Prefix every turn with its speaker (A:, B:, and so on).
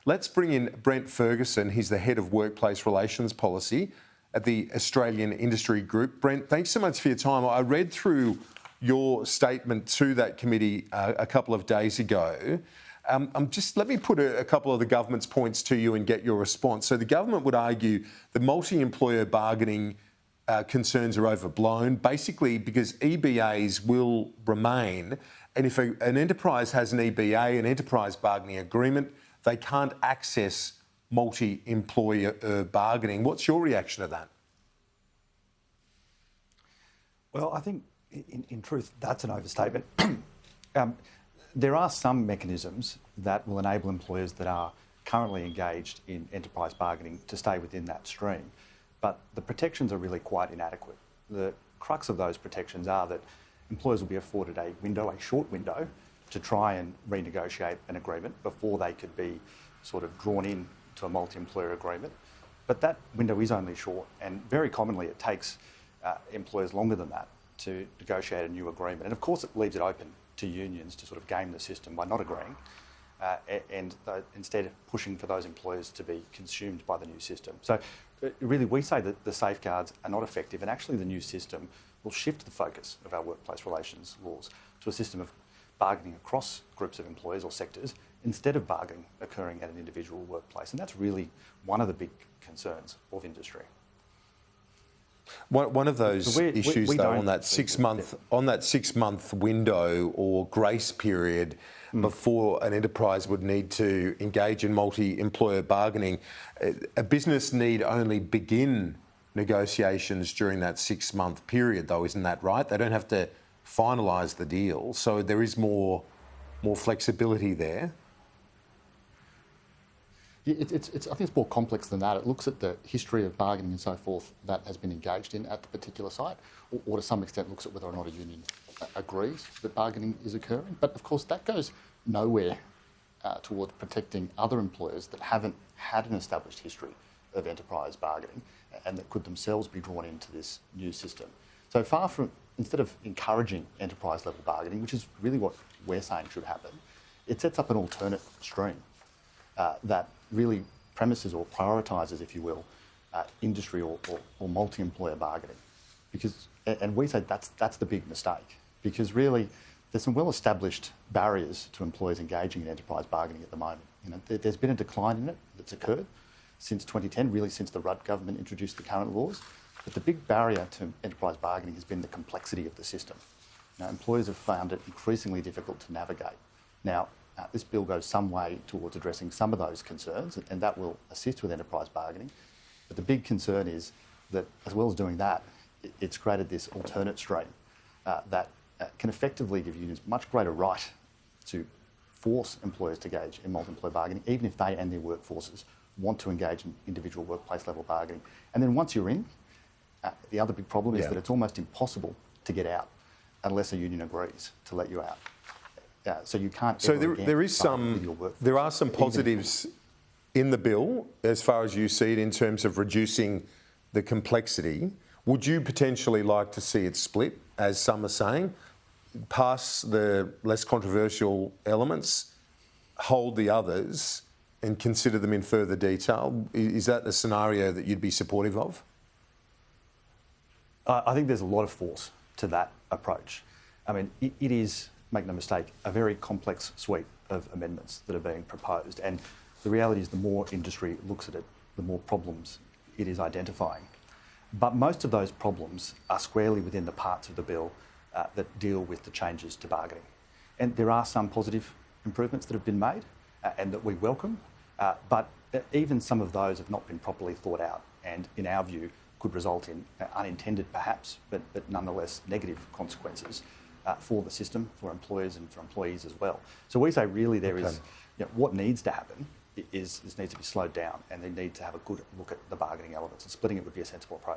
A: Let's bring in Brent Ferguson. He's the Head of Workplace Relations Policy at the Australian Industry Group. Brent, thanks so much for your time. I read through your statement to that committee a couple of days ago. Let me put a couple of the government's points to you and get your response. So the government would argue the multi-employer bargaining concerns are overblown, basically because EBAs will remain. And if an enterprise has an EBA, an enterprise bargaining agreement, they can't access multi-employer bargaining. What's your reaction to that?
B: Well, I think in truth, that's an overstatement. There are some mechanisms that will enable employers that are currently engaged in enterprise bargaining to stay within that stream, but the protections are really quite inadequate. The crux of those protections are that employers will be afforded a short window, to try and renegotiate an agreement before they could be sort of drawn in to a multi-employer agreement. But that window is only short, and very commonly it takes employers longer than that to negotiate a new agreement. And of course it leaves it open to unions to sort of game the system by not agreeing and instead pushing for those employers to be consumed by the new system. So really we say that the safeguards are not effective, and actually the new system will shift the focus of our workplace relations laws to a system of bargaining across groups of employers or sectors instead of bargaining occurring at an individual workplace. And that's really one of the big concerns of industry.
A: One of those issues, though, on that 6-month window or grace period before an enterprise would need to engage in multi-employer bargaining, a business need only begin negotiations during that 6-month period, though, isn't that right? They don't have to finalise the deal, so there is more flexibility there.
C: I think it's more complex than that. It looks at the history of bargaining and so forth that has been engaged in at the particular site, or to some extent looks at whether or not a union agrees that bargaining is occurring. But of course that goes nowhere towards protecting other employers that haven't had an established history of enterprise bargaining and that could themselves be drawn into this new system. So far from, instead of encouraging enterprise level bargaining, which is really what we're saying should happen, it sets up an alternate stream that really premises or prioritises, if you will, industry or multi-employer bargaining. And we say that's the big mistake, because really there's some well-established barriers to employers engaging in enterprise bargaining at the moment. You know, there's been a decline in it that's occurred since 2010, really since the Rudd government introduced the current laws. But the big barrier to enterprise bargaining has been the complexity of the system. Now, employers have found it increasingly difficult to navigate. Now, this bill goes some way towards addressing some of those concerns, and that will assist with enterprise bargaining. But the big concern is that, as well as doing that, it's created this alternate stream that can effectively give unions much greater right to force employers to engage in multi-employer bargaining, even if they and their workforces want to engage in individual workplace level bargaining. And then once you're in, the other big problem is that it's almost impossible to get out unless a union agrees to let you out. So you can't.
A: So there are some positives in the bill as far as you see it in terms of reducing the complexity. Would you potentially like to see it split, as some are saying, pass the less controversial elements, hold the others, and consider them in further detail? Is that the scenario that you'd be supportive of?
B: I think there's a lot of force to that approach. I mean, it is, make no mistake, a very complex suite of amendments that are being proposed. And the reality is the more industry looks at it, the more problems it is identifying. But most of those problems are squarely within the parts of the bill that deal with the changes to bargaining. And there are some positive improvements that have been made and that we welcome, but even some of those have not been properly thought out and, in our view, could result in unintended perhaps, but nonetheless negative consequences for the system, for employers and for employees as well. So we say really there is, what needs to happen is this needs to be slowed down, and they need to have a good look at the bargaining elements, and splitting it would be a sensible approach.